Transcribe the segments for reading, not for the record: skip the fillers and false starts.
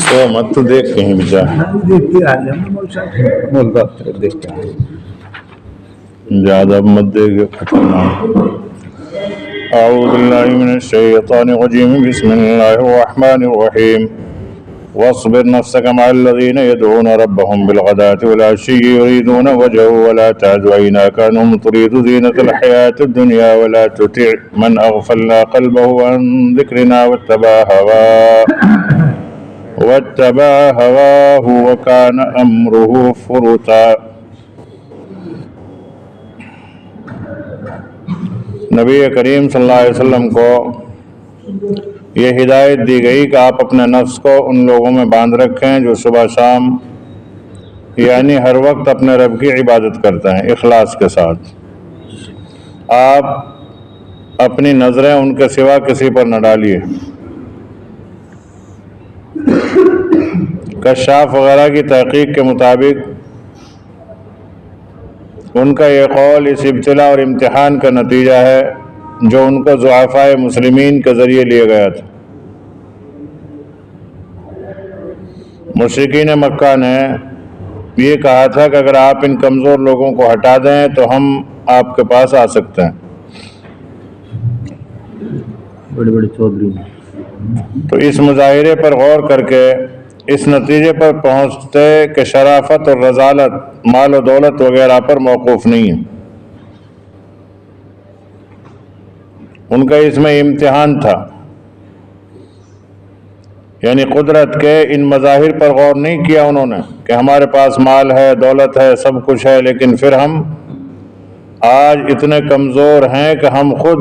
سو مت تو دیکھ کہیں بھی جا زیادہ مت دیکھ خطرناک. اعوذ باللہ من الشیطان الرجیم. بسم اللہ الرحمن الرحیم. واصبر نفسك مع الذين يدعون ربهم بالغداة والعشي يريدون وجهه ولا تعد عيناك عنهم تريد زينة الحياة الدنيا ولا تطع من أغفلنا قلبه عن ذكرنا واتبع هواه وكان أمره فرطا. نبی کریم صلی اللہ علیہ وسلم کو یہ ہدایت دی گئی کہ آپ اپنے نفس کو ان لوگوں میں باندھ رکھیں جو صبح شام یعنی ہر وقت اپنے رب کی عبادت کرتے ہیں اخلاص کے ساتھ. آپ اپنی نظریں ان کے سوا کسی پر نہ ڈالیے. کشاف وغیرہ کی تحقیق کے مطابق ان کا یہ قول اس ابتلا اور امتحان کا نتیجہ ہے جو ان کو ضعفاء مسلمین کے ذریعے لیا گیا تھا. مشرکین مکہ نے یہ کہا تھا کہ اگر آپ ان کمزور لوگوں کو ہٹا دیں تو ہم آپ کے پاس آ سکتے ہیں. بڑے چودھری. تو اس مظاہرے پر غور کر کے اس نتیجے پر پہنچتے کہ شرافت اور رذالت مال و دولت وغیرہ پر موقوف نہیں ہے. ان کا اس میں امتحان تھا، یعنی قدرت کے ان مظاہر پر غور نہیں کیا انہوں نے کہ ہمارے پاس مال ہے، دولت ہے، سب کچھ ہے، لیکن پھر ہم آج اتنے کمزور ہیں کہ ہم خود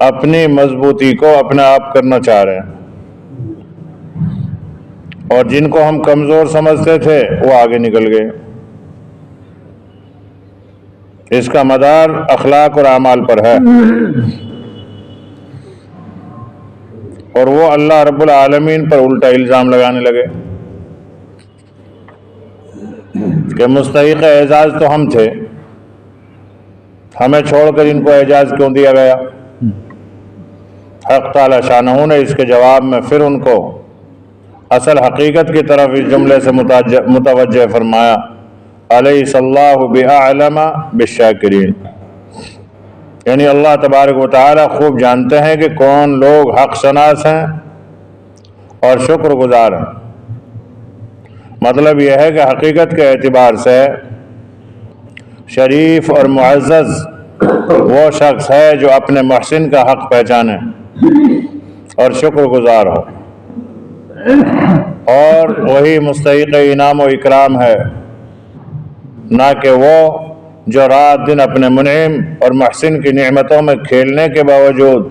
اپنی مضبوطی کو اپنے آپ کرنا چاہ رہے ہیں، اور جن کو ہم کمزور سمجھتے تھے وہ آگے نکل گئے. اس کا مدار اخلاق اور اعمال پر ہے، اور وہ اللہ رب العالمین پر الٹا الزام لگانے لگے کہ مستحق اعزاز تو ہم تھے، ہمیں چھوڑ کر ان کو اعزاز کیوں دیا گیا. حق تعالی شانہ نے اس کے جواب میں پھر ان کو اصل حقیقت کی طرف اس جملے سے متوجہ فرمایا، الیس اللہ باعلم بالشاکرین. یعنی اللہ تبارک و تعالی خوب جانتے ہیں کہ کون لوگ حق شناس ہیں اور شکر گزار ہیں. مطلب یہ ہے کہ حقیقت کے اعتبار سے شریف اور معزز وہ شخص ہے جو اپنے محسن کا حق پہچانے اور شکر گزار ہو، اور وہی مستحق انعام و اکرام ہے، نہ کہ وہ جو رات دن اپنے منعم اور محسن کی نعمتوں میں کھیلنے کے باوجود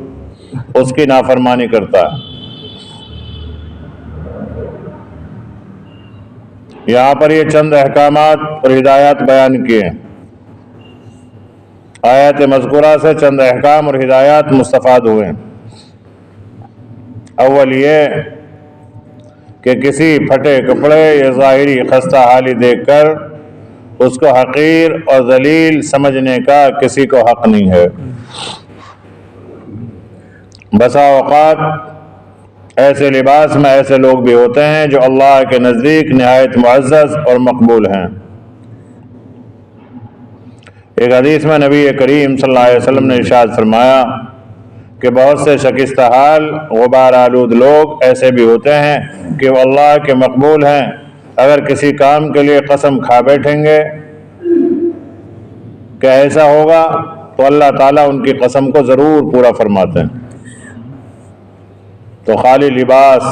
اس کی نافرمانی کرتا ہے. یہاں پر یہ چند احکامات اور ہدایات بیان کیے ہیں. آیت مذکورہ سے چند احکام اور ہدایات مستفاد ہوئے ہیں. اول یہ کہ کسی پھٹے کپڑے یا ظاہری خستہ حالی دیکھ کر اس کو حقیر اور ذلیل سمجھنے کا کسی کو حق نہیں ہے. بسا اوقات ایسے لباس میں ایسے لوگ بھی ہوتے ہیں جو اللہ کے نزدیک نہایت معزز اور مقبول ہیں. ایک حدیث میں نبی کریم صلی اللہ علیہ وسلم نے ارشاد فرمایا کہ بہت سے شکستہ حال غبار آلود لوگ ایسے بھی ہوتے ہیں کہ وہ اللہ کے مقبول ہیں، اگر کسی کام کے لیے قسم کھا بیٹھیں گے کہ ایسا ہوگا تو اللہ تعالیٰ ان کی قسم کو ضرور پورا فرماتے ہیں. تو خالی لباس،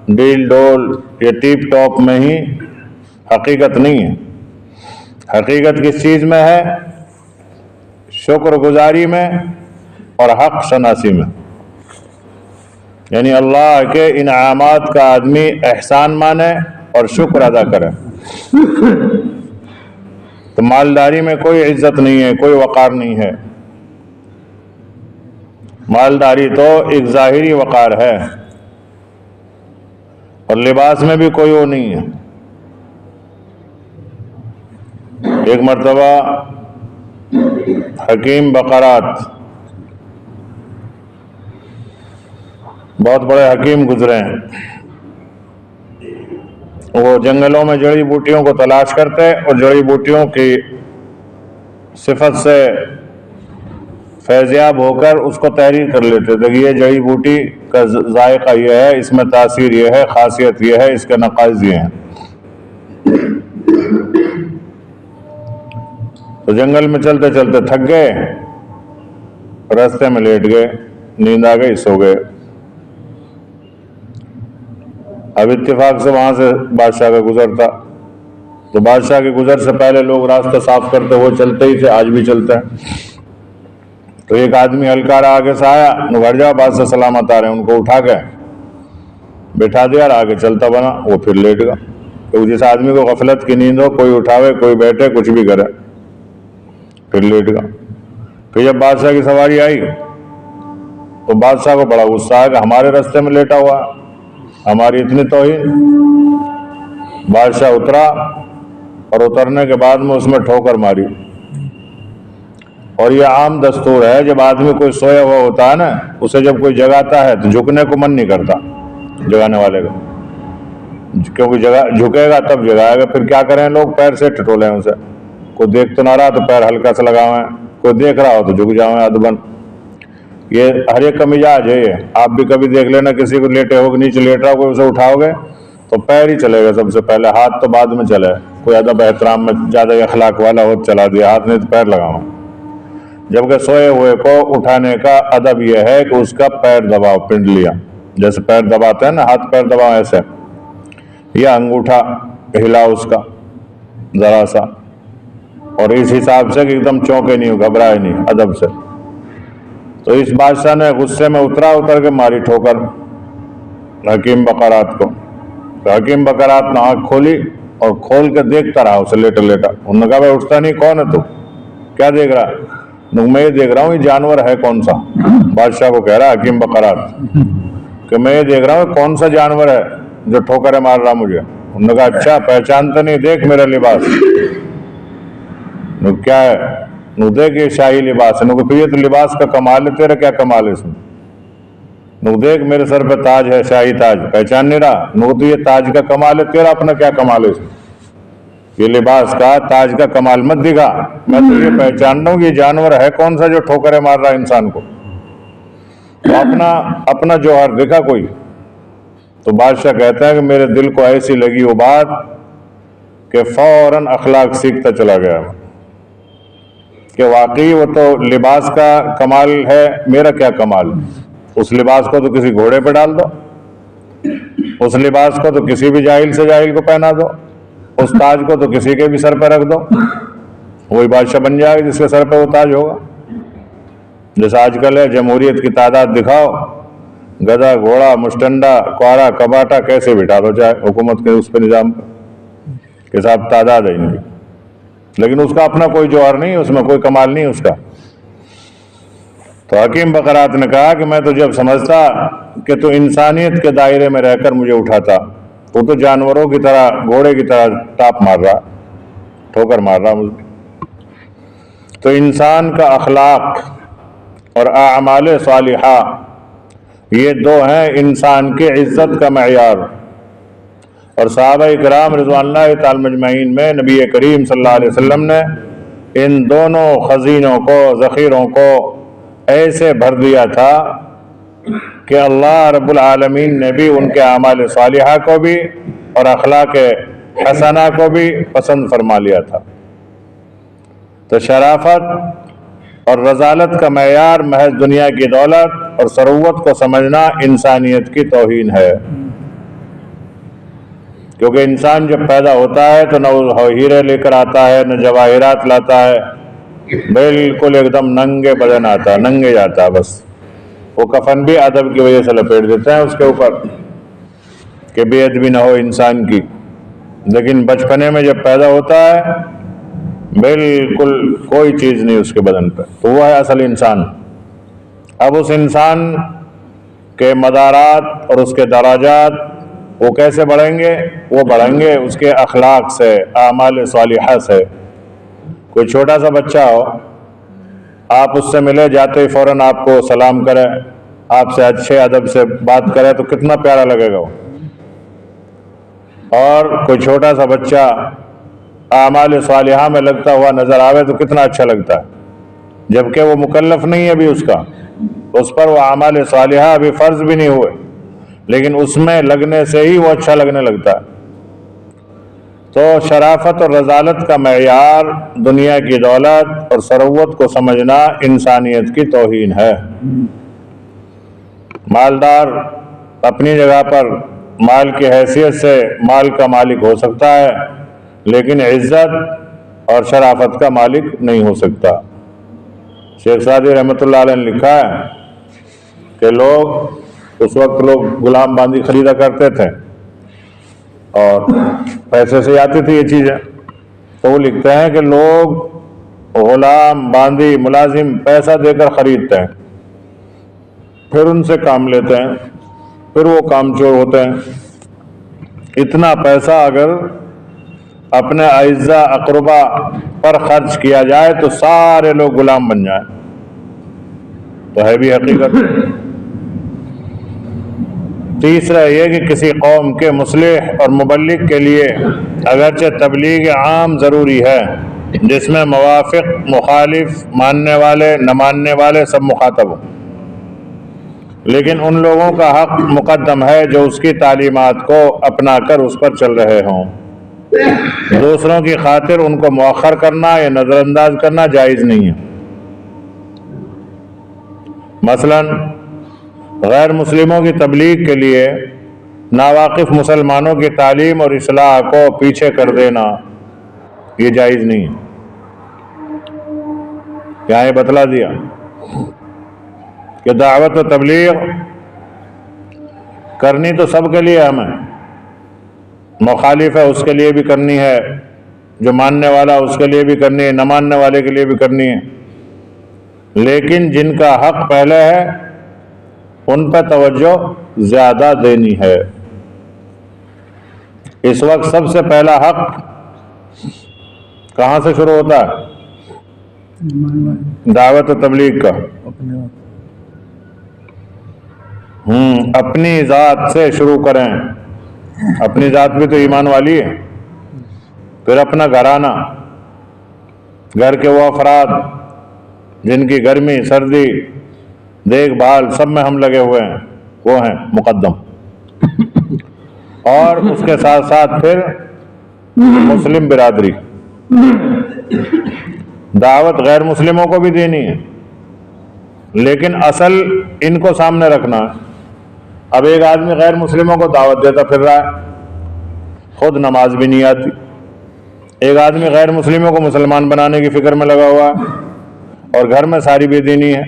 ڈیل ڈول یا ٹیپ ٹاپ میں ہی حقیقت نہیں ہے. حقیقت کس چیز میں ہے؟ شکر گزاری میں اور حق شناسی میں. یعنی اللہ کے انعامات کا آدمی احسان مانے اور شکر ادا کرے. تو مالداری میں کوئی عزت نہیں ہے، کوئی وقار نہیں ہے. مالداری تو ایک ظاہری وقار ہے، اور لباس میں بھی کوئی وہ نہیں ہے. ایک مرتبہ حکیم بقرات بہت بڑے حکیم گزرے ہیں، وہ جنگلوں میں جڑی بوٹیوں کو تلاش کرتے اور جڑی بوٹیوں کی صفت سے فیضیاب ہو کر اس کو تحریر کر لیتے تھے کہ یہ جڑی بوٹی کا ذائقہ یہ ہے، اس میں تاثیر یہ ہے، خاصیت یہ ہے، اس کے نقائص یہ ہیں۔ تو جنگل میں چلتے چلتے تھک گئے، راستے میں لیٹ گئے، نیند آ گئی، سو گئے۔ اب اتفاق سے وہاں سے بادشاہ کا گزر تھا، تو بادشاہ کے گزر سے پہلے لوگ راستہ صاف کرتے، وہ چلتے ہی تھے، آج بھی چلتے ہیں۔ تو ایک آدمی ہلکارا آگے سے آیا، گھر جاؤ، بادشاہ سلامت آ رہے ہیں، ان کو اٹھا کے بٹھا دیا اور آگے چلتا بنا، وہ پھر لیٹ گا۔ تو جس آدمی کو غفلت کی نیند ہو، کوئی اٹھاوے، کوئی بیٹھے، کچھ بھی کرے، پھر لیٹ گا۔ پھر جب بادشاہ کی سواری آئی تو بادشاہ کو بڑا غصہ آیا کہ ہمارے راستے میں لیٹا ہوا، ہماری اتنی توہین۔ بادشاہ اترا اور اترنے کے بعد میں اس میں ٹھوکر ماری۔ اور یہ عام دستور ہے، جب آدمی کوئی سویا ہوا ہوتا ہے نا، اسے جب کوئی جگاتا ہے تو جھکنے کو من نہیں کرتا جگانے والے کا، کیونکہ جھکے گا تب جگائے گا۔ پھر کیا کریں لوگ؟ پیر سے ٹٹولیں اسے، کوئی دیکھ تو نہ رہا تو پیر ہلکا سے لگاویں، کوئی دیکھ رہا ہو تو جھک جاویں ادبن۔ یہ ہر ایک کا مزاج ہے۔ یہ آپ بھی کبھی دیکھ لینا، کسی کو لیٹے ہو نیچے لیٹ رہا ہو، کوئی اسے اٹھاؤ گے تو پیر ہی چلے گا سب سے پہلے، ہاتھ تو بعد میں چلے۔ کوئی ادب احترام میں زیادہ اخلاق والا ہو چلا دیا ہاتھ، نہیں تو پیر لگاؤں۔ جبکہ سوئے ہوئے کو اٹھانے کا ادب یہ ہے کہ اس کا پیر دباؤ، پنڈ لیا، جیسے پیر دباتے ہیں نا، ہاتھ پیر دباؤ ایسے، یا انگوٹھا ہلا اس کا ذرا سا، اور اس حساب سے کہ ایک دم چونکے نہیں ہو، گھبرائے نہیں، ادب سے۔ تو اس بادشاہ نے غصے میں اتر کے ماری ٹھوکر حکیم بقرات کو۔ تو حکیم بقرات نے آنکھ کھولی اور کھول کے دیکھتا رہا اسے لیٹا لیٹا۔ انہوں نے کہا بھائی اٹھتا نہیں، کون ہے تو؟ کیا دیکھ رہا؟ میں یہ دیکھ رہا ہوں یہ جانور ہے کون سا۔ بادشاہ کو کہہ رہا حکیم بقرات کہ میں یہ دیکھ رہا ہوں کون سا جانور ہے جو ٹھوکریں مار رہا مجھے۔ انہوں نے کہا اچھا پہچانتے نہیں؟ دیکھ میرا لباس۔ کیا ہے؟ دیکھ یہ شاہی لباس ہے۔ پھر یہ تو لباس کا کمال ہے، تیرا کیا کمال ہے اس میں؟ دیکھ میرے سر پہ تاج ہے، شاہی تاج، پہچان نہیں رہا؟ تو یہ تاج کا کمال ہے، تیرا اپنا کیا کمال ہے اس میں؟ یہ لباس کا تاج کا کمال مت دکھا، میں تو یہ پہچان رہا ہوں یہ جانور ہے کون سا جو ٹھوکریں مار رہا ہے انسان کو۔ تو اپنا جوہر دکھا کوئی۔ تو بادشاہ کہتا ہے کہ میرے دل کو ایسی لگی وہ بات کہ فوراً اخلاق سیکھتا چلا گیا کہ واقعی وہ تو لباس کا کمال ہے، میرا کیا کمال؟ اس لباس کو تو کسی گھوڑے پہ ڈال دو، اس لباس کو تو کسی بھی جاہل سے جاہل کو پہنا دو، اس تاج کو تو کسی کے بھی سر پہ رکھ دو، وہی بادشاہ بن جائے گا جس کے سر پہ وہ تاج ہوگا۔ جیسے آج کل ہے جمہوریت کی تعداد دکھاؤ، گدھا گھوڑا مشٹنڈا کوارا کباٹا کیسے بٹھا دو، چاہے حکومت کے اس پہ نظام کے ساتھ تعداد ہے ان کی، لیکن اس کا اپنا کوئی جوہر نہیں، اس میں کوئی کمال نہیں اس کا۔ تو حکیم بقرات نے کہا کہ میں تو جب سمجھتا کہ تو انسانیت کے دائرے میں رہ کر مجھے اٹھاتا، تو جانوروں کی طرح گھوڑے کی طرح ٹاپ مار رہا، ٹھوکر مار رہا مجھے۔ تو انسان کا اخلاق اور اعمال صالحہ یہ دو ہیں انسان کی عزت کا معیار۔ اور صحابہ کرام رضوان اللہ تعالی مجمعین میں نبی کریم صلی اللہ علیہ وسلم نے ان دونوں خزینوں کو، ذخیروں کو ایسے بھر دیا تھا کہ اللہ رب العالمین نے بھی ان کے اعمال صالحہ کو بھی اور اخلاق حسنہ کو بھی پسند فرما لیا تھا۔ تو شرافت اور رذالت کا معیار محض دنیا کی دولت اور ثروت کو سمجھنا انسانیت کی توہین ہے، کیونکہ انسان جب پیدا ہوتا ہے تو نہ وہ ہیرے لے کر آتا ہے، نہ جواہرات لاتا ہے، بالکل ایک دم ننگے بدن آتا ہے، ننگے جاتا ہے بس۔ وہ کفن بھی ادب کی وجہ سے لپیٹ دیتے ہیں اس کے اوپر کہ بے ادبی نہ ہو انسان کی، لیکن بچپنے میں جب پیدا ہوتا ہے بالکل کوئی چیز نہیں اس کے بدن پہ، تو وہ ہے اصل انسان۔ اب اس انسان کے مدارات اور اس کے دراجات وہ کیسے بڑھیں گے؟ وہ بڑھیں گے اس کے اخلاق سے، اعمال صالحہ سے۔ کوئی چھوٹا سا بچہ ہو، آپ اس سے ملے، جاتے ہی فوراً آپ کو سلام کرے، آپ سے اچھے ادب سے بات کرے تو کتنا پیارا لگے گا وہ. اور کوئی چھوٹا سا بچہ اعمال صالحہ میں لگتا ہوا نظر آوے تو کتنا اچھا لگتا ہے، جبکہ وہ مکلف نہیں ہے ابھی، اس پر وہ اعمال صالحہ ابھی فرض بھی نہیں ہوئے، لیکن اس میں لگنے سے ہی وہ اچھا لگنے لگتا ہے. تو شرافت اور رذالت کا معیار دنیا کی دولت اور ثروت کو سمجھنا انسانیت کی توہین ہے. مالدار اپنی جگہ پر مال کی حیثیت سے مال کا مالک ہو سکتا ہے، لیکن عزت اور شرافت کا مالک نہیں ہو سکتا. شیخ سعدی رحمۃ اللہ علیہ نے لکھا ہے کہ اس وقت لوگ غلام باندی خریدا کرتے تھے اور پیسے سے آتی تھی یہ چیزیں، تو وہ لکھتے ہیں کہ لوگ غلام باندی ملازم پیسہ دے کر خریدتے ہیں، پھر ان سے کام لیتے ہیں، پھر وہ کام چور ہوتے ہیں. اتنا پیسہ اگر اپنے اعزاء اقربا پر خرچ کیا جائے تو سارے لوگ غلام بن جائیں، تو ہے بھی حقیقت. تیسرا یہ کہ کسی قوم کے مصلح اور مبلغ کے لیے اگرچہ تبلیغ عام ضروری ہے، جس میں موافق، مخالف، ماننے والے، نہ ماننے والے سب مخاطب ہوں، لیکن ان لوگوں کا حق مقدم ہے جو اس کی تعلیمات کو اپنا کر اس پر چل رہے ہوں. دوسروں کی خاطر ان کو مؤخر کرنا یا نظر انداز کرنا جائز نہیں ہے. مثلا غیر مسلموں کی تبلیغ کے لیے ناواقف مسلمانوں کی تعلیم اور اصلاح کو پیچھے کر دینا یہ جائز نہیں ہے. یہاں یہ بتلا دیا کہ دعوت و تبلیغ کرنی تو سب کے لیے ہمیں، مخالف ہے اس کے لیے بھی کرنی ہے، جو ماننے والا اس کے لیے بھی کرنی ہے، نہ ماننے والے کے لیے بھی کرنی ہے، لیکن جن کا حق پہلے ہے ان پہ توجہ زیادہ دینی ہے. اس وقت سب سے پہلا حق کہاں سے شروع ہوتا ہے؟ دعوت و تبلیغ کا. اپنی ذات سے شروع کریں. اپنی ذات بھی تو ایمان والی ہے، پھر اپنا گھرانہ، گھر کے وہ افراد جن کی گرمی سردی دیکھ بھال سب میں ہم لگے ہوئے ہیں، وہ ہیں مقدم، اور اس کے ساتھ ساتھ پھر مسلم برادری. دعوت غیر مسلموں کو بھی دینی ہے، لیکن اصل ان کو سامنے رکھنا ہے. اب ایک آدمی غیر مسلموں کو دعوت دیتا پھر رہا ہے، خود نماز بھی نہیں آتی. ایک آدمی غیر مسلموں کو مسلمان بنانے کی فکر میں لگا ہوا ہے اور گھر میں ساری بے دینی ہے،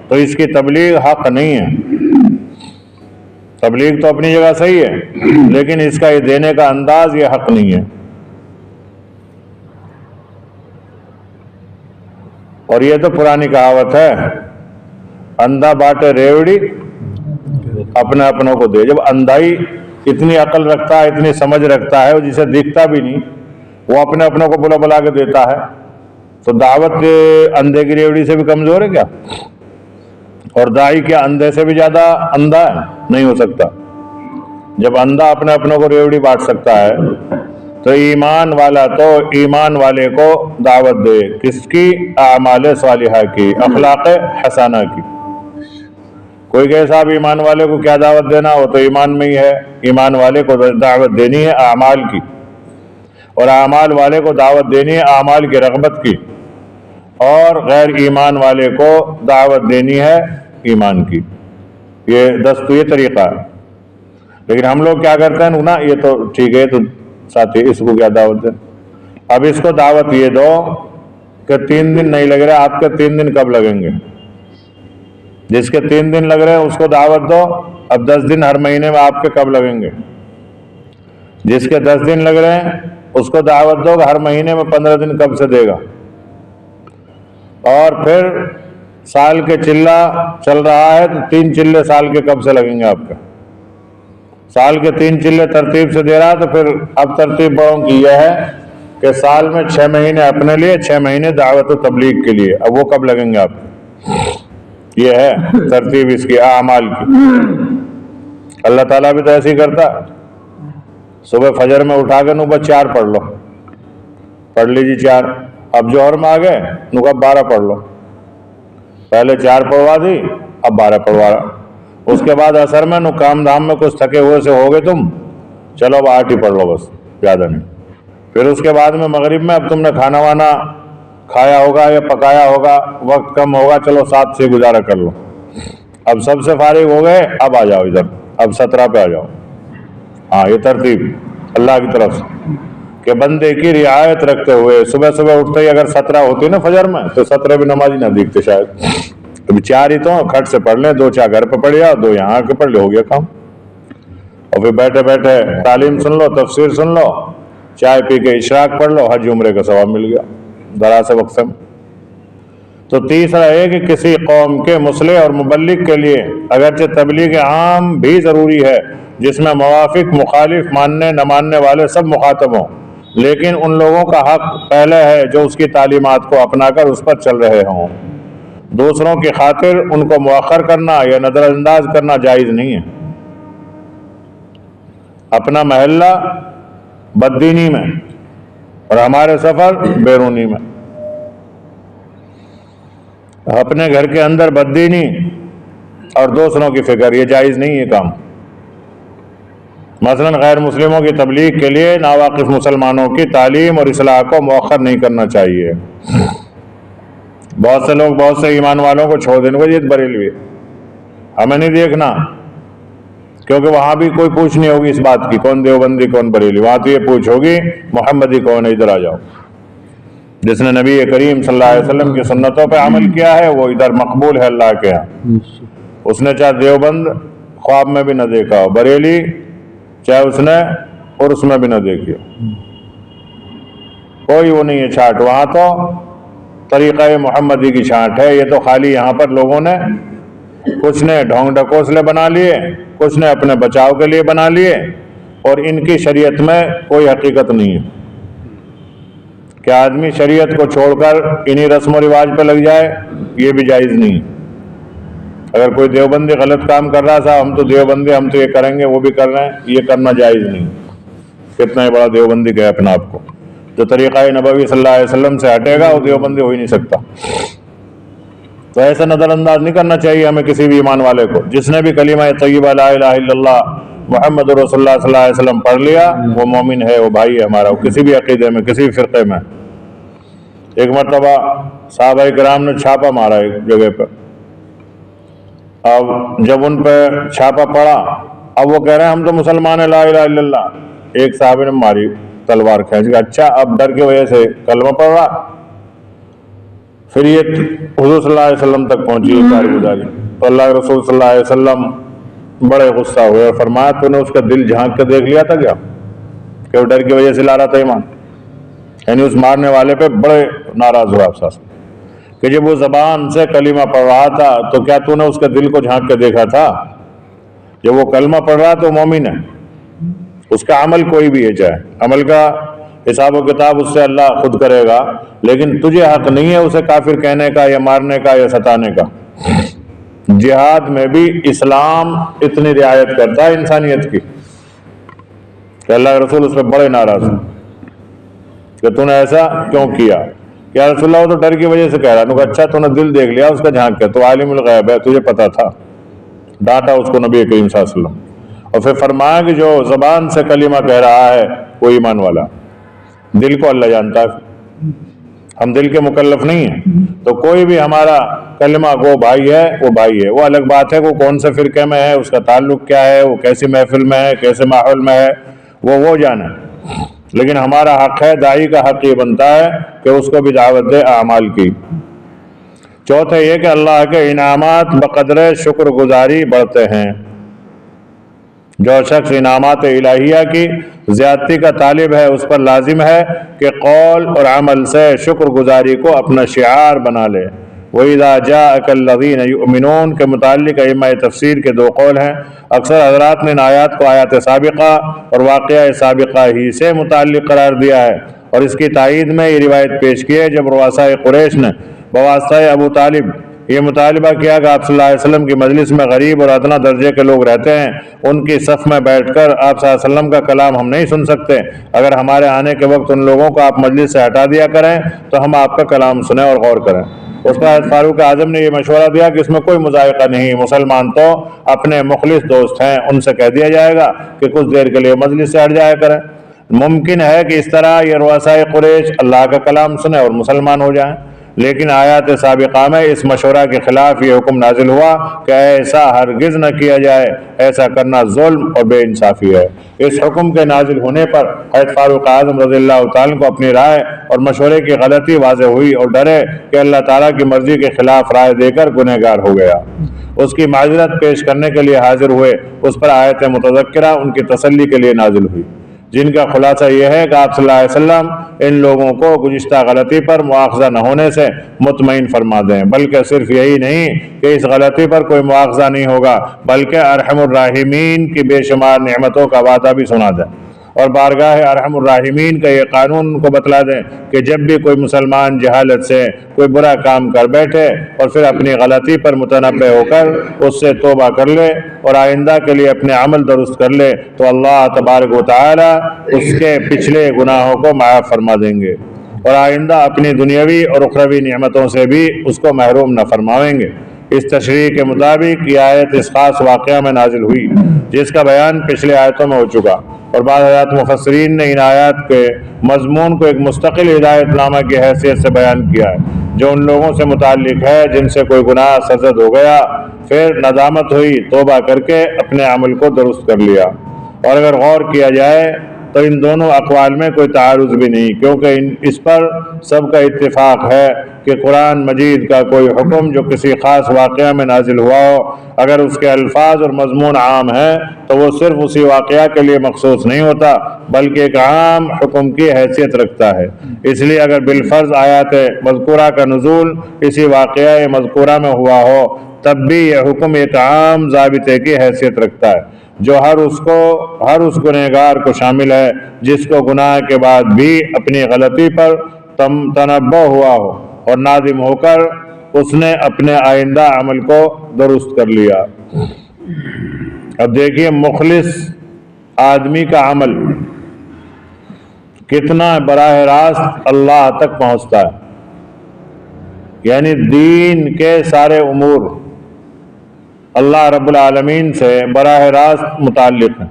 تو اس کی تبلیغ حق نہیں ہے. تبلیغ تو اپنی جگہ صحیح ہے، لیکن اس کا یہ دینے کا انداز یہ حق نہیں ہے. اور یہ تو پرانی کہاوت ہے، اندھا باٹے ریوڑی اپنے اپنوں کو دے. جب اندھائی اتنی عقل رکھتا ہے، اتنی سمجھ رکھتا ہے، جسے دکھتا بھی نہیں، وہ اپنے اپنوں کو بلا بلا کے دیتا ہے، تو دعوت اندھے کی ریوڑی سے بھی کمزور ہے کیا؟ اور داعی کیا اندھے سے بھی زیادہ اندھا ہے؟ نہیں ہو سکتا. جب اندھا اپنے اپنوں کو ریوڑی بانٹ سکتا ہے تو ایمان والا تو ایمان والے کو دعوت دے. کس کی؟ اعمال صالحہ کی، اخلاق حسنہ کی. کوئی کہ صاحب ایمان والے کو کیا دعوت دینا، وہ تو ایمان میں ہی ہے. ایمان والے کو دعوت دینی ہے اعمال کی، اور اعمال والے کو دعوت دینی ہے اعمال کی رغبت کی، اور غیر ایمان والے کو دعوت دینی ہے ایمان کی. یہ طریقہ ہے. لیکن ہم لوگ کیا کرتے ہیں نا، یہ تو ٹھیک ہے، تو ساتھی اس کو کیا دعوت دیں. اب اس کو دعوت یہ دو کہ 3 دن نہیں لگ رہے، آپ کے 3 دن کب لگیں گے؟ جس کے 3 دن لگ رہے ہیں اس کو دعوت دو، اب 10 دن ہر مہینے میں آپ کے کب لگیں گے؟ جس کے 10 دن لگ رہے ہیں اس کو دعوت دو کہ ہر مہینے میں 15 دن کب سے دے گا. اور پھر سال کے چلہ چل رہا ہے تو 3 چلے سال کے کب سے لگیں گے آپ کے؟ سال کے 3 چلے ترتیب سے دے رہا ہے تو پھر اب ترتیب بڑوں کی یہ ہے کہ سال میں 6 مہینے اپنے لیے، 6 مہینے دعوت و تبلیغ کے لیے. اب وہ کب لگیں گے آپ کے؟ یہ ہے ترتیب اس کی اعمال کی۔ اللہ تعالیٰ بھی تو ایسے ہی کرتا ہے، صبح فجر میں اٹھا کے بس 4 پڑھ لو، پڑھ لیجیے 4، اب جوہر میں آ گئے اب 12 پڑھ لو، پہلے 4 پڑھوا دی اب 12 پڑھوا رہا، اس کے بعد عصر میں کام دھام میں کچھ تھکے ہوئے سے ہو گئے تم، چلو اب 8 ہی پڑھ لو بس، زیادہ نہیں۔ پھر اس کے بعد میں مغرب میں اب تم نے کھانا وانا کھایا ہوگا یا پکایا ہوگا، وقت کم ہوگا، چلو 7 سے گزارا کر لو، اب سب سے فارغ ہو گئے اب آ جاؤ ادھر، اب 17 پہ آ جاؤ۔ ہاں یہ ترتیب اللہ کی طرف سے کہ بندے کی رعایت رکھتے ہوئے صبح صبح اٹھتے ہی اگر 17 ہوتی نا فجر میں تو 17 بھی نمازی نہ دیکھتے شاید، ابھی 4 ہی تو کھٹ سے پڑھ لیں، 2 4 گھر پہ پڑھ لیا، 2 یہاں آ کے پڑھ لے، ہو گیا کام۔ اور پھر بیٹھے بیٹھے تعلیم سن لو، تفسیر سن لو، چائے پی کے اشراق پڑھ لو، حج عمرے کا ثواب مل گیا دراز وقت میں۔ تو تیسرا ہے کہ کسی قوم کے مصلح اور مبلغ کے لیے اگرچہ تبلیغ عام بھی ضروری ہے جس میں موافق مخالف ماننے نہ ماننے والے سب مخاطب ہوں، لیکن ان لوگوں کا حق پہلے ہے جو اس کی تعلیمات کو اپنا کر اس پر چل رہے ہوں، دوسروں کی خاطر ان کو مؤخر کرنا یا نظر انداز کرنا جائز نہیں ہے۔ اپنا محلہ بددینی میں اور ہمارے سفر بیرونی میں، اپنے گھر کے اندر بددینی اور دوسروں کی فکر، یہ جائز نہیں ہے کام۔ مثلا غیر مسلموں کی تبلیغ کے لیے ناواقف مسلمانوں کی تعلیم اور اصلاح کو مؤخر نہیں کرنا چاہیے۔ بہت سے لوگ بہت سے ایمان والوں کو چھوڑ دیں گے، یہ بریلوی ہمیں نہیں دیکھنا، کیونکہ وہاں بھی کوئی پوچھ نہیں ہوگی اس بات کی کون دیوبندی کون بریلی، وہاں تو یہ پوچھ ہوگی محمدی کون ہے، ادھر آ جاؤ۔ جس نے نبی کریم صلی اللہ علیہ وسلم کی سنتوں پہ عمل کیا ہے وہ ادھر مقبول ہے اللہ کے ہاں۔ اس نے چاہے دیوبند خواب میں بھی نہ دیکھا ہو، بریلی چاہے اس نے عرس میں بھی نہ دیکھی ہو، کوئی وہ نہیں ہے چھانٹ، وہاں تو طریقہ محمدی کی چھانٹ ہے۔ یہ تو خالی یہاں پر لوگوں نے کچھ نے ڈھونگ ڈھکوسلے بنا لیے، کچھ نے اپنے بچاؤ کے لیے بنا لیے، اور ان کی شریعت میں کوئی حقیقت نہیں ہے کہ آدمی شریعت کو چھوڑ کر انہی رسم و رواج پہ لگ جائے، یہ بھی جائز نہیں۔ اگر کوئی دیوبندی غلط کام کر رہا تھا، ہم تو دیوبندی ہم تو یہ کریں گے وہ بھی کر رہے ہیں، یہ کرنا جائز نہیں۔ کتنا ہی بڑا دیوبندی کہے اپنا آپ کو، جو طریقہ نبوی صلی اللہ علیہ وسلم سے ہٹے گا وہ دیوبندی ہو ہی نہیں سکتا۔ تو ایسا نظر انداز نہیں کرنا چاہیے ہمیں کسی بھی ایمان والے کو۔ جس نے بھی کلمہ طیبہ لا الہ الا اللہ محمد رسول اللہ صلی اللہ علیہ وسلم پڑھ لیا وہ مومن ہے، وہ بھائی ہے ہمارا، وہ کسی بھی عقیدے میں کسی بھی فرقے میں۔ ایک مرتبہ صحابہ کرام نے چھاپا مارا ایک جگہ پہ، اب جب ان پہ چھاپا پڑا اب وہ کہہ رہے ہیں ہم تو مسلمان ہیں لا الہ الا اللہ، ایک صحابی نے ماری تلوار کھینچ کے، اچھا اب ڈر کی وجہ سے کلمہ پڑھ رہا۔ پھر یہ حضور صلی اللہ علیہ وسلم تک پہنچی کارگزاری، تو اللہ کے رسول صلی اللہ علیہ وسلم بڑے غصہ ہوئے اور فرمایا تو نے اس کا دل جھانک کے دیکھ لیا تھا کیا کہ وہ ڈر کی وجہ سے لا رہا تھا ایمان؟ یعنی اس مارنے والے پہ بڑے ناراض ہوا افسوس کہ جب وہ زبان سے کلمہ پڑھ رہا تھا تو کیا تو نے اس کے دل کو جھانک کے دیکھا تھا؟ جب وہ کلمہ پڑھ رہا تو مومن ہے، اس کا عمل کوئی بھی ہے، چاہے عمل کا حساب و کتاب اس سے اللہ خود کرے گا، لیکن تجھے حق نہیں ہے اسے کافر کہنے کا یا مارنے کا یا ستانے کا۔ جہاد میں بھی اسلام اتنی رعایت کرتا ہے انسانیت کی کہ اللہ کے رسول اس پہ بڑے ناراض ہیں کہ تو نے ایسا کیوں کیا؟ کہ یا رسول اللہ وہ تو ڈر کی وجہ سے کہہ رہا، تو اچھا تو نے دل دیکھ لیا اس کا جھانک کے، تو عالم الغیب ہے تجھے پتا تھا، ڈانٹا اس کو نبی کریم صلی اللہ علیہ وسلم۔ اور پھر فرمایا کہ جو زبان سے کلمہ کہہ رہا ہے وہ ایمان والا، دل کو اللہ جانتا ہے، ہم دل کے مکلف نہیں ہیں۔ تو کوئی بھی ہمارا کلمہ گو بھائی ہے وہ بھائی ہے، وہ الگ بات ہے وہ کون سے فرقے میں ہے، اس کا تعلق کیا ہے، وہ کیسی محفل میں ہے، کیسے ماحول میں ہے، وہ جانے، لیکن ہمارا حق ہے، داعی کا حق یہ بنتا ہے کہ اس کو بھی دعوت دے اعمال کی۔ چوتھے یہ کہ اللہ کے انعامات بقدر شکر گزاری بڑھتے ہیں۔ جو شخص انعامات الہیہ کی زیادتی کا طالب ہے اس پر لازم ہے کہ قول اور عمل سے شکر گزاری کو اپنا شعار بنا لے۔ وَإِذَا جَاءَكَ الَّذِينَ يُؤْمِنُونَ کے متعلق ائمہ تفسیر کے 2 قول ہیں۔ اکثر حضرات نے ان آیات کو آیات سابقہ اور واقعہ سابقہ ہی سے متعلق قرار دیا ہے، اور اس کی تائید میں یہ روایت پیش کی ہے جب رؤسائے قریش نے بواسطہ ابو طالب یہ مطالبہ کیا کہ آپ صلی اللہ علیہ وسلم کی مجلس میں غریب اور ادنا درجے کے لوگ رہتے ہیں، ان کی صف میں بیٹھ کر آپ صلی اللہ علیہ وسلم کا کلام ہم نہیں سن سکتے، اگر ہمارے آنے کے وقت ان لوگوں کو آپ مجلس سے ہٹا دیا کریں تو ہم آپ کا کلام سنیں اور غور کریں۔ اس کا فاروق اعظم نے یہ مشورہ دیا کہ اس میں کوئی مذائقہ نہیں، مسلمان تو اپنے مخلص دوست ہیں، ان سے کہہ دیا جائے گا کہ کچھ دیر کے لیے مجلس سے ہٹ جایا کریں۔ ممکن ہے کہ اس طرح یہ رؤسائے قریش اللہ کا کلام سنیں اور مسلمان ہو جائیں، لیکن آیات سابقہ میں اس مشورہ کے خلاف یہ حکم نازل ہوا کہ ایسا ہرگز نہ کیا جائے، ایسا کرنا ظلم اور بے انصافی ہے۔ اس حکم کے نازل ہونے پر حضرت فاروق اعظم رضی اللہ تعالیٰ کو اپنی رائے اور مشورے کی غلطی واضح ہوئی اور ڈرے کہ اللہ تعالیٰ کی مرضی کے خلاف رائے دے کر گنہگار ہو گیا۔ اس کی معذرت پیش کرنے کے لیے حاضر ہوئے، اس پر آیت متذکرہ ان کی تسلی کے لیے نازل ہوئی، جن کا خلاصہ یہ ہے کہ آپ صلی اللہ علیہ وسلم ان لوگوں کو گزشتہ غلطی پر مواخذہ نہ ہونے سے مطمئن فرما دیں، بلکہ صرف یہی نہیں کہ اس غلطی پر کوئی مواخذہ نہیں ہوگا، بلکہ ارحم الراحمین کی بے شمار نعمتوں کا وعدہ بھی سنا دیں، اور بارگاہ ارحم الراحمین کا یہ قانون ان کو بتلا دیں کہ جب بھی کوئی مسلمان جہالت سے کوئی برا کام کر بیٹھے اور پھر اپنی غلطی پر متنبہ ہو کر اس سے توبہ کر لے اور آئندہ کے لیے اپنے عمل درست کر لے تو اللہ تبارک و تعالی اس کے پچھلے گناہوں کو معاف فرما دیں گے اور آئندہ اپنی دنیاوی اور اخروی نعمتوں سے بھی اس کو محروم نہ فرمائیں گے۔ اس تشریح کے مطابق یہ آیت اس خاص واقعہ میں نازل ہوئی جس کا بیان پچھلے آیتوں میں ہو چکا، اور بعض حضرات مفسرین نے ان آیات کے مضمون کو ایک مستقل ہدایت نامہ کی حیثیت سے بیان کیا ہے، جو ان لوگوں سے متعلق ہے جن سے کوئی گناہ سرزد ہو گیا، پھر ندامت ہوئی، توبہ کر کے اپنے عمل کو درست کر لیا۔ اور اگر غور کیا جائے تو ان دونوں اقوال میں کوئی تعارض بھی نہیں، کیونکہ اس پر سب کا اتفاق ہے کہ قرآن مجید کا کوئی حکم جو کسی خاص واقعہ میں نازل ہوا ہو، اگر اس کے الفاظ اور مضمون عام ہیں تو وہ صرف اسی واقعہ کے لیے مخصوص نہیں ہوتا بلکہ ایک عام حکم کی حیثیت رکھتا ہے۔ اس لیے اگر بالفرض آیات مذکورہ کا نزول اسی واقعہ مذکورہ میں ہوا ہو تب بھی یہ حکم ایک عام ضابطے کی حیثیت رکھتا ہے جو ہر اس گنہگار کو شامل ہے جس کو گناہ کے بعد بھی اپنی غلطی پر تنبہ ہوا ہو اور نادم ہو کر اس نے اپنے آئندہ عمل کو درست کر لیا۔ اب دیکھیے مخلص آدمی کا عمل کتنا براہ راست اللہ تک پہنچتا ہے، یعنی دین کے سارے امور اللہ رب العالمین سے براہ راست متعلق ہیں۔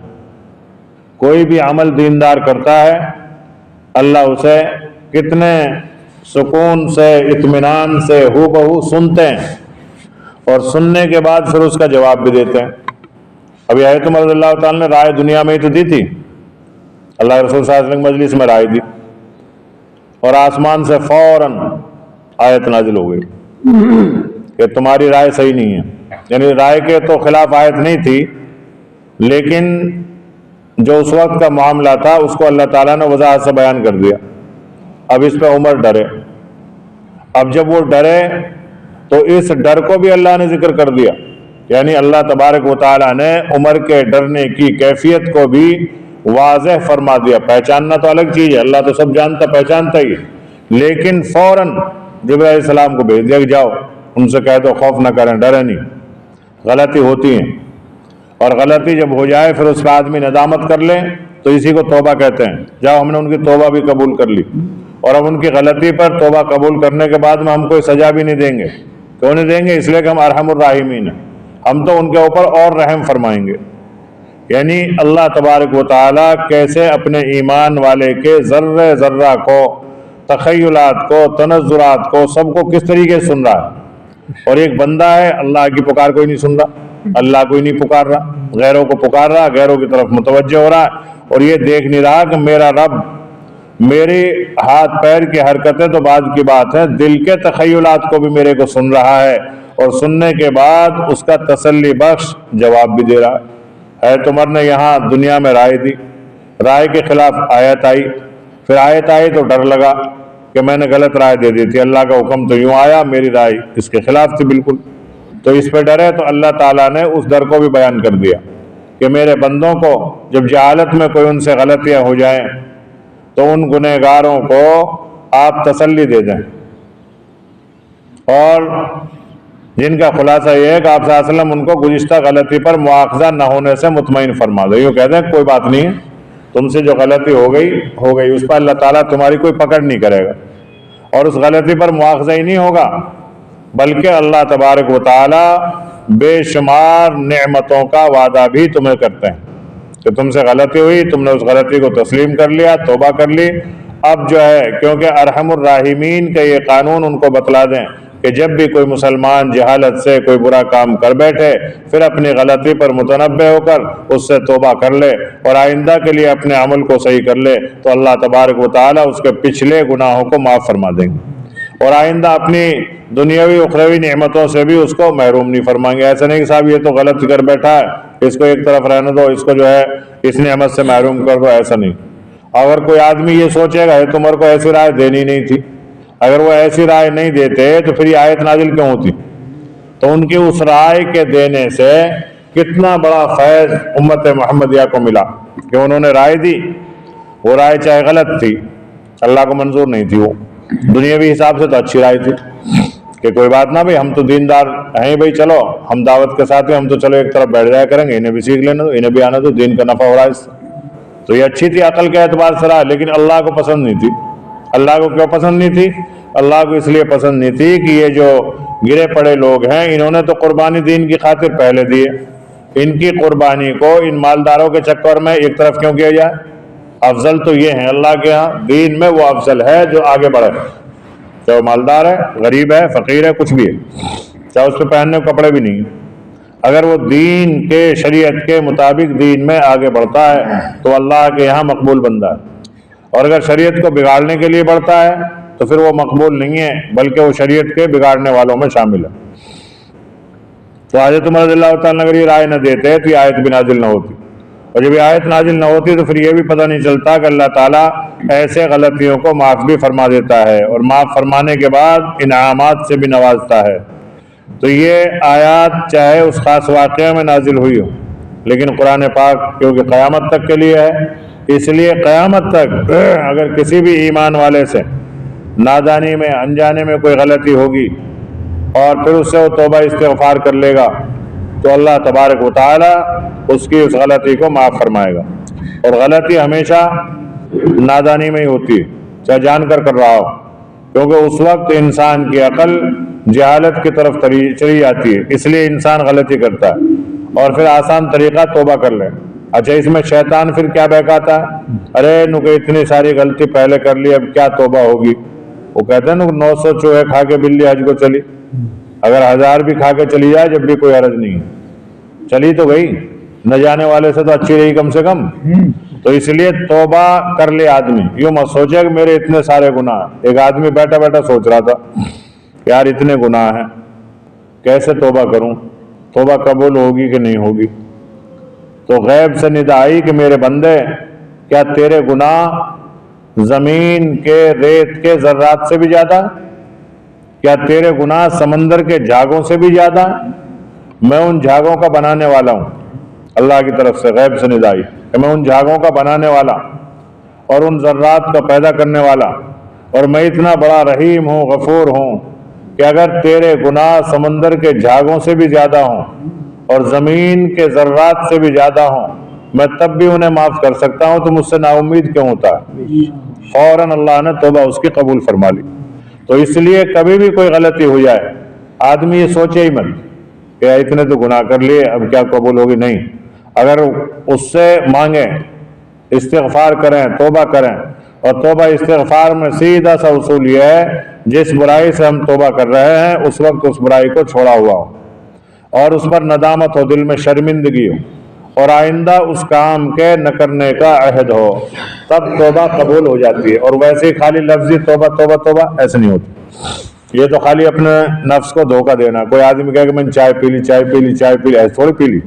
کوئی بھی عمل دیندار کرتا ہے اللہ اسے کتنے سکون سے اطمینان سے ہو بہو سنتے ہیں اور سننے کے بعد پھر اس کا جواب بھی دیتے ہیں۔ ابھی حضرت عمر رضی اللہ تعالیٰ نے رائے دنیا میں ہی تو دی تھی، اللہ رسول صلی اللہ علیہ وسلم مجلس میں رائے دی اور آسمان سے فوراً آیت نازل ہو گئی کہ تمہاری رائے صحیح نہیں ہے، یعنی رائے کے تو خلاف آیت نہیں تھی لیکن جو اس وقت کا معاملہ تھا اس کو اللہ تعالیٰ نے وضاحت سے بیان کر دیا۔ اب اس پہ عمر ڈرے، اب جب وہ ڈرے تو اس ڈر کو بھی اللہ نے ذکر کر دیا، یعنی اللہ تبارک و تعالیٰ نے عمر کے ڈرنے کی کیفیت کو بھی واضح فرما دیا۔ پہچاننا تو الگ چیز ہے، اللہ تو سب جانتا پہچانتا ہی، لیکن فوراً جبرائیل علیہ السلام کو بھیج دیا کہ جاؤ ان سے کہہ دو خوف نہ کریں، ڈرے نہیں، غلطی ہوتی ہیں اور غلطی جب ہو جائے پھر اس کا آدمی ندامت کر لے تو اسی کو توبہ کہتے ہیں۔ جاؤ ہم نے ان کی توبہ بھی قبول کر لی اور اب ان کی غلطی پر توبہ قبول کرنے کے بعد میں ہم کوئی سزا بھی نہیں دیں گے۔ کیوں نہیں دیں گے؟ اس لیے کہ ہم ارحم الراحمین ہیں، ہم تو ان کے اوپر اور رحم فرمائیں گے۔ یعنی اللہ تبارک و تعالیٰ کیسے اپنے ایمان والے کے ذرے ذرہ کو، تخیلات کو، تنظرات کو، سب کو کس طریقے سے سن رہا ہے۔ اور ایک بندہ ہے اللہ کی پکار کوئی نہیں سن رہا، اللہ کوئی نہیں پکار رہا، غیروں کو پکار رہا، غیروں کی طرف متوجہ ہو رہا ہے اور یہ دیکھ نہیں رہا کہ میرا رب میری ہاتھ پیر کی حرکتیں تو بعد کی بات ہے، دل کے تخیلات کو بھی میرے کو سن رہا ہے اور سننے کے بعد اس کا تسلی بخش جواب بھی دے رہا ہے۔ حضرت عمر نے یہاں دنیا میں رائے دی، رائے کے خلاف آیت آئی، پھر آیت آئی تو ڈر لگا کہ میں نے غلط رائے دے دی تھی، اللہ کا حکم تو یوں آیا، میری رائے اس کے خلاف تھی بالکل، تو اس پہ ڈرے تو اللہ تعالیٰ نے اس ڈر کو بھی بیان کر دیا کہ میرے بندوں کو جب جہالت میں کوئی ان سے غلطیاں ہو جائیں تو ان گنہگاروں کو آپ تسلی دے دیں اور جن کا خلاصہ یہ ہے کہ آپ صلی اللہ علیہ وسلم ان کو گزشتہ غلطی پر مواخذہ نہ ہونے سے مطمئن فرما دو. یوں کہتے ہیں کوئی بات نہیں ہے، تم سے جو غلطی ہو گئی، اس پر اللہ تعالیٰ تمہاری کوئی پکڑ نہیں کرے گا، اور اس غلطی پر مواخذہ ہی نہیں ہوگا، بلکہ اللہ تبارک و تعالیٰ بے شمار نعمتوں کا وعدہ بھی تمہیں کرتے ہیں کہ تم سے غلطی ہوئی، تم نے اس غلطی کو تسلیم کر لیا، توبہ کر لی. اب جو ہے کیونکہ ارحم الراحمین کا یہ قانون ان کو بتلا دیں کہ جب بھی کوئی مسلمان جہالت سے کوئی برا کام کر بیٹھے، پھر اپنی غلطی پر متنبہ ہو کر اس سے توبہ کر لے اور آئندہ کے لیے اپنے عمل کو صحیح کر لے، تو اللہ تبارک و تعالیٰ اس کے پچھلے گناہوں کو معاف فرما دیں گے اور آئندہ اپنی دنیاوی اخروی نعمتوں سے بھی اس کو محروم نہیں فرمائیں گے. ایسا نہیں کہ صاحب یہ تو غلط کر بیٹھا ہے، اس کو ایک طرف رہنے دو، اس کو جو ہے اس نعمت سے محروم کر دو، ایسا نہیں. اگر کوئی آدمی یہ سوچے گا تو تمہارے کو ایسی رائے دینی نہیں تھی، اگر وہ ایسی رائے نہیں دیتے تو پھر یہ آیت نازل کیوں ہوتی؟ تو ان کی اس رائے کے دینے سے کتنا بڑا فیض امت محمدیہ کو ملا کہ انہوں نے رائے دی. وہ رائے چاہے غلط تھی، اللہ کو منظور نہیں تھی، وہ دنیاوی حساب سے تو اچھی رائے تھی کہ کوئی بات نہ بھائی، ہم تو دیندار ہیں بھائی، چلو ہم دعوت کے ساتھ ہیں، ہم تو چلو ایک طرف بیٹھ جایا کریں گے، انہیں بھی سیکھ لینا دو، انہیں بھی آنا دو، دین کا نفع ہو رہا ہے اس سے. تو یہ اچھی تھی عقل کے اعتبار سے رائے، لیکن اللہ کو پسند نہیں تھی. اللہ کو کیوں پسند نہیں تھی؟ اللہ کو اس لیے پسند نہیں تھی کہ یہ جو گرے پڑے لوگ ہیں، انہوں نے تو قربانی دین کی خاطر پہلے دی ہے، ان کی قربانی کو ان مالداروں کے چکر میں ایک طرف کیوں کیا جائے؟ افضل تو یہ ہیں اللہ کے ہاں، دین میں وہ افضل ہے جو آگے بڑھے، چاہے وہ مالدار ہے، غریب ہے، فقیر ہے، کچھ بھی ہے، چاہے اس پہ پہننے کو کپڑے بھی نہیں ہیں. اگر وہ دین کے شریعت کے مطابق دین میں آگے بڑھتا ہے تو اللہ کے یہاں مقبول بندہ ہے، اور اگر شریعت کو بگاڑنے کے لیے بڑھتا ہے تو پھر وہ مقبول نہیں ہے، بلکہ وہ شریعت کے بگاڑنے والوں میں شامل ہے. تو حضرت عمر رضی اللہ تعالیٰ اگر یہ رائے نہ دیتے تو یہ آیت بھی نازل نہ ہوتی، اور جب یہ آیت نازل نہ ہوتی تو پھر یہ بھی پتہ نہیں چلتا کہ اللہ تعالیٰ ایسے غلطیوں کو معاف بھی فرما دیتا ہے اور معاف فرمانے کے بعد انعامات سے بھی نوازتا ہے. تو یہ آیات چاہے اس خاص واقعہ میں نازل ہوئی ہو، لیکن قرآن پاک کیونکہ قیامت تک کے لیے ہے، اس لیے قیامت تک اگر کسی بھی ایمان والے سے نادانی میں انجانے میں کوئی غلطی ہوگی اور پھر اس سے وہ توبہ استغفار کر لے گا تو اللہ تبارک و تعالیٰ اس کی اس غلطی کو معاف فرمائے گا. اور غلطی ہمیشہ نادانی میں ہی ہوتی ہے، چاہے جان کر رہا ہو، کیونکہ اس وقت انسان کی عقل جہالت کی طرف چلی جاتی ہے، اس لیے انسان غلطی کرتا ہے اور پھر آسان طریقہ توبہ کر لے. اچھا اس میں شیطان پھر کیا بہکاتا ہے؟ ارے نو کہ اتنی ساری غلطی پہلے کر لی، اب کیا توبہ ہوگی؟ وہ کہتے ہیں نا 900 چوہے کھا کے بلی حج کو چلی، اگر 1000 بھی کھا کے چلی جائے جب بھی کوئی حرج نہیں، چلی تو گئی، نہ جانے والے سے تو اچھی رہی کم سے کم. تو اس لیے توبہ کر لے آدمی، یوں مت سوچے کہ میرے اتنے سارے گناہ. ایک آدمی بیٹھا بیٹھا سوچ رہا تھا یار اتنے گناہ ہیں، کیسے توبہ کروں، توبہ قبول ہوگی کہ نہیں ہوگی؟ تو غیب سے ندا آئی کہ میرے بندے، کیا تیرے گناہ زمین کے ریت کے ذرات سے بھی زیادہ؟ کیا تیرے گناہ سمندر کے جھاگوں سے بھی زیادہ؟ میں ان جھاگوں کا بنانے والا ہوں. اللہ کی طرف سے غیب سے ندا آئی کہ میں ان جھاگوں کا بنانے والا اور ان ذرات کا پیدا کرنے والا، اور میں اتنا بڑا رحیم ہوں، غفور ہوں کہ اگر تیرے گناہ سمندر کے جھاگوں سے بھی زیادہ ہوں اور زمین کے ذرات سے بھی زیادہ ہوں، میں تب بھی انہیں معاف کر سکتا ہوں، تو مجھ سے نا امید کیوں ہوتا ہے؟ فوراً اللہ نے توبہ اس کی قبول فرما لی. تو اس لیے کبھی بھی کوئی غلطی ہو جائے آدمی یہ سوچے ہی مت کہ اتنے تو گناہ کر لیے اب کیا قبول ہوگی، نہیں. اگر اس سے مانگیں، استغفار کریں، توبہ کریں، اور توبہ استغفار میں سیدھا سا اصول یہ ہے جس برائی سے ہم توبہ کر رہے ہیں اس وقت اس برائی کو چھوڑا ہوا ہو اور اس پر ندامت ہو، دل میں شرمندگی ہو اور آئندہ اس کام کے نہ کرنے کا عہد ہو، تب توبہ قبول ہو جاتی ہے. اور ویسے ہی خالی لفظی توبہ توبہ توبہ ایسے نہیں ہوتی، یہ تو خالی اپنے نفس کو دھوکہ دینا. کوئی آدمی کہے کہ میں نے چائے پی لی، چائے پی لی، چائے پی لی، ایسے تھوڑی پی لی،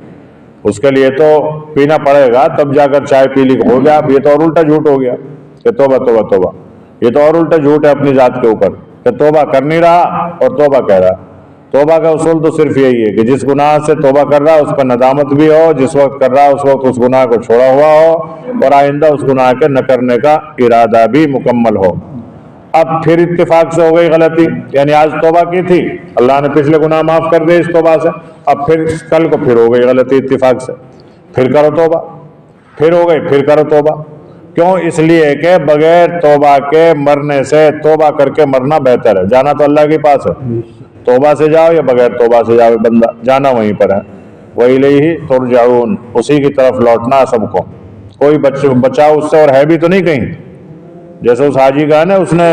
اس کے لیے تو پینا پڑے گا تب جا کر چائے پی لی ہو گیا. اب یہ تو اور الٹا جھوٹ ہو گیا کہ توبہ توبہ توبہ، یہ تو اور الٹا جھوٹ ہے اپنی ذات کے اوپر کہ توبہ کر نہیں رہا اور توبہ کہہ رہا. توبہ کا اصول تو صرف یہی ہے کہ جس گناہ سے توبہ کر رہا ہے اس پر ندامت بھی ہو، جس وقت کر رہا ہے اس وقت اس گناہ کو چھوڑا ہوا ہو اور آئندہ اس گناہ کے نہ کرنے کا ارادہ بھی مکمل ہو. اب پھر اتفاق سے ہو گئی غلطی، یعنی آج توبہ کی تھی، اللہ نے پچھلے گناہ معاف کر دیے اس توبہ سے، اب پھر کل کو پھر ہو گئی غلطی اتفاق سے، پھر کرو توبہ، پھر ہو گئی پھر کرو توبہ۔ کیوں؟ اس لیے کہ بغیر توبہ کے مرنے سے توبہ کر کے مرنا بہتر ہے۔ جانا تو اللہ کے پاس ہے، توبہ سے جاؤ یا بغیر توبہ سے جاؤ، بندہ جانا وہیں پر ہے۔ وَإِلَيْهِ تُرْجَعُونَ، اسی کی طرف لوٹنا سب کو، کوئی بچاؤ اس سے اور ہے بھی تو نہیں کہیں۔ جیسے اس حاجی کا ہے نا، اس نے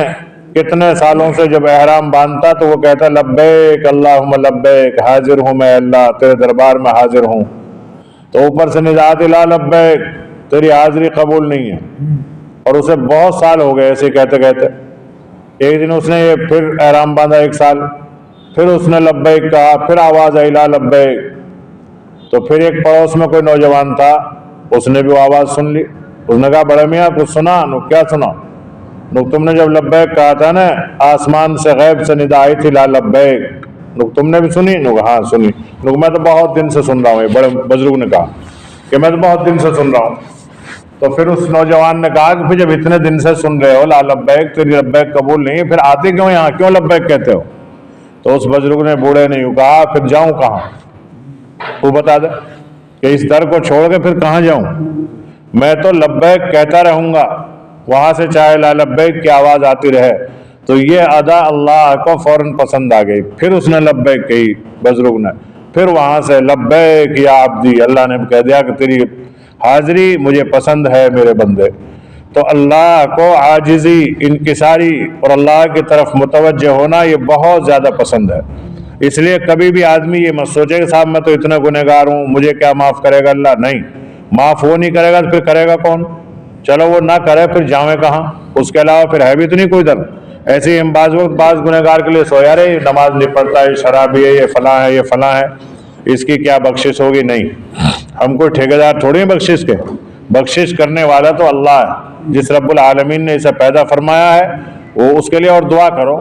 کتنے سالوں سے جب احرام باندھتا تو وہ کہتا لبیک اللہم لبیک، حاضر ہوں میں اللہ تیرے دربار میں حاضر ہوں، تو اوپر سے نجات لا لبیک، تیری حاضری قبول نہیں ہے، اور اسے بہت سال ہو گئے ایسے کہتے کہتے۔ ایک دن اس نے یہ پھر احرام باندھا 1 سال، پھر اس نے لبیک کہا، پھر آواز آئی لا لبیک، تو پھر ایک پڑوس میں کوئی نوجوان تھا، اس نے بھی وہ آواز سن لی، اس نے کہا بڑے میاں کچھ سنا؟ نو کیا سنا؟ نو تم نے جب لبیک کہا تھا نا، آسمان سے غیب سے ندا آئی تھی لا لبیک، نو تم نے بھی سنی؟ نو ہاں سنی۔ نو میں تو بہت دن سے سن رہا ہوں، یہ بڑے بزرگ نے کہا کہ میں تو بہت دن سے سن رہا ہوں۔ تو پھر اس نوجوان نے کہا کہ پھر جب اتنے دن سے سن رہے ہو لا لبیک، تیری لبیک قبول نہیں ہے، پھر آتے کیوں یہاں، کیوں لبیک کہتے ہو؟ تو اس بزرگ نے بوڑھے نے یوں کہا پھر جاؤں کہاں؟ تو بتا دے کہ اس در کو چھوڑ کے پھر کہاں جاؤں؟ میں تو لبیک کہتا رہوں گا وہاں سے، چاہے لا لبیک کی آواز آتی رہے۔ تو یہ ادا اللہ کو فوراً پسند آ گئی، پھر اس نے لبیک کہی بزرگ نے، پھر وہاں سے لبیک یا عبدی، اللہ نے کہہ دیا کہ تیری حاضری مجھے پسند ہے میرے بندے۔ تو اللہ کو عاجزی، انکساری اور اللہ کی طرف متوجہ ہونا یہ بہت زیادہ پسند ہے۔ اس لیے کبھی بھی آدمی یہ مت سوچے کہ صاحب میں تو اتنا گنہگار ہوں، مجھے کیا معاف کرے گا اللہ؟ نہیں، معاف وہ نہیں کرے گا تو پھر کرے گا کون؟ چلو وہ نہ کرے پھر جاویں کہاں؟ اس کے علاوہ پھر ہے بھی تو نہیں کوئی در۔ ایسے ہی ہم بعض وقت بعض گنہگار کے لیے سویا رہے، نماز نہیں پڑھتا ہے، شرابی ہے، یہ فلاں ہے، یہ فلاں ہے، اس کی کیا بخشش ہوگی؟ نہیں، ہم کوئی ٹھیکیدار تھوڑی ہیں بخشش کے، بخشش کرنے والا تو اللہ ہے، جس رب العالمین نے اسے پیدا فرمایا ہے، وہ اس کے لیے اور دعا کرو۔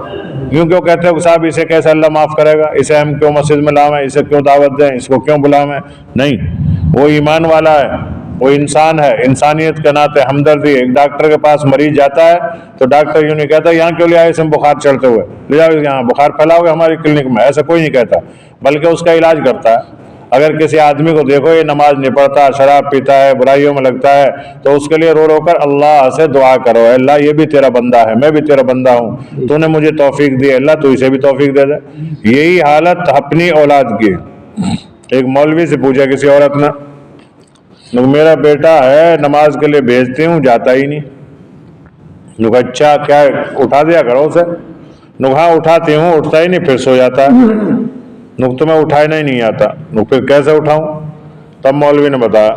کیوں کہتے ہو کہ صاحب اسے کیسے اللہ معاف کرے گا، اسے ہم کیوں مسجد میں لاویں، اسے کیوں دعوت دیں، اس کو کیوں بلاویں؟ نہیں، وہ ایمان والا ہے، وہ انسان ہے، انسانیت کے ناطے ہمدردی۔ ایک ڈاکٹر کے پاس مریض جاتا ہے تو ڈاکٹر یوں نہیں کہتا یہاں کیوں لے آئے اس میں بخار چڑھتے ہوئے، لے جاؤ یہاں بخار پھیلاؤ گے ہماری کلینک میں، ایسا کوئی نہیں کہتا، بلکہ اس کا علاج کرتا ہے۔ اگر کسی آدمی کو دیکھو یہ نماز نہیں پڑھتا، شراب پیتا ہے، برائیوں میں لگتا ہے، تو اس کے لیے رو رو کر اللہ سے دعا کرو، اے اللہ یہ بھی تیرا بندہ ہے، میں بھی تیرا بندہ ہوں، تو نے مجھے توفیق دی، اللہ تو اسے بھی توفیق دے دے۔ یہی حالت اپنی اولاد کی۔ ایک مولوی سے پوچھا کسی عورت نے، میرا بیٹا ہے نماز کے لیے بھیجتی ہوں جاتا ہی نہیں۔ اچھا کیا اٹھا دیا کرو اسے؟ ہاں اٹھاتی ہوں، اٹھتا ہی نہیں، پھر سو جاتا ہے۔ تمہیں اٹھانا ہی نہیں آتا۔ پھر کیسے اٹھاؤں؟ تب مولوی نے بتایا،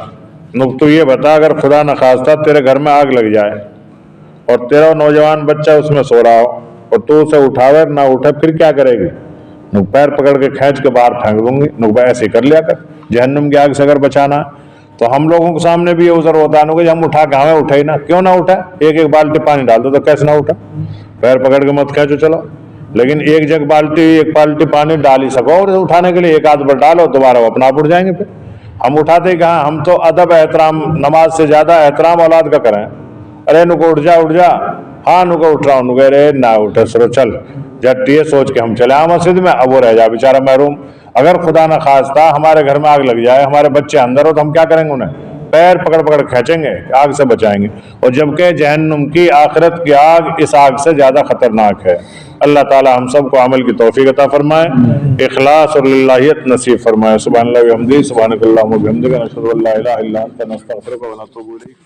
تو یہ بتا اگر خدا نخواستہ تیرے گھر میں آگ لگ جائے اور تیرا نوجوان بچہ اس میں سو رہا ہو اور تو اسے اٹھاوے نہ اٹھے، پھر کیا کرے گی؟ پیر پکڑ کے کھینچ کے باہر پھینک دوں گی۔ ایسے کر لیا کر، جہنم کی آگ سے اگر بچانا ہے۔ تو ہم لوگوں کے سامنے بھی یہ عذر ہوتا ہے کہ ہم اٹھا کے ہمیں اٹھے ہی نہ، کیوں نہ اٹھا؟ ایک ایک بالٹی پانی ڈال دو تو کیسے نہ اٹھا؟ پیر پکڑ کے مت کھینچو چلو، لیکن ایک جگ بالٹی ایک بالٹی پانی ڈال ہی سکو، اور اٹھانے کے لیے ایک آدھ بار ڈالو، دوبارہ وہ اپنا آپ اٹھ جائیں گے۔ پھر ہم اٹھاتے کہاں؟ ہم تو ادب احترام، نماز سے زیادہ احترام اولاد کا کریں۔ ارے نکو اٹھ جا، ہاں نکو اٹھ رہا ہوں، نکو ارے نہ اٹھے سرو چل جٹ، یہ سوچ کے ہم چلے آئے مسجد میں، اب وہ رہ جا بیچارہ محروم۔ اگر خدا نہ خواستہ ہمارے گھر میں آگ لگ جائے، ہمارے بچے اندر ہو، تو ہم کیا کریں گے؟ انہیں پیر پکڑ پکڑ کھینچیں گے، آگ سے بچائیں گے۔ اور جبکہ جہنم کی آخرت کی آگ اس آگ سے زیادہ خطرناک ہے۔ اللہ تعالی ہم سب کو عمل کی توفیق عطا فرمائے، اخلاص اور للہیت نصیب فرمائے۔ سبحان اللہ و بحمدہ، سبحانک اللہم و بحمدک، نشہد ان لا الہ الا انت، نستغفرک و نتوب الیک۔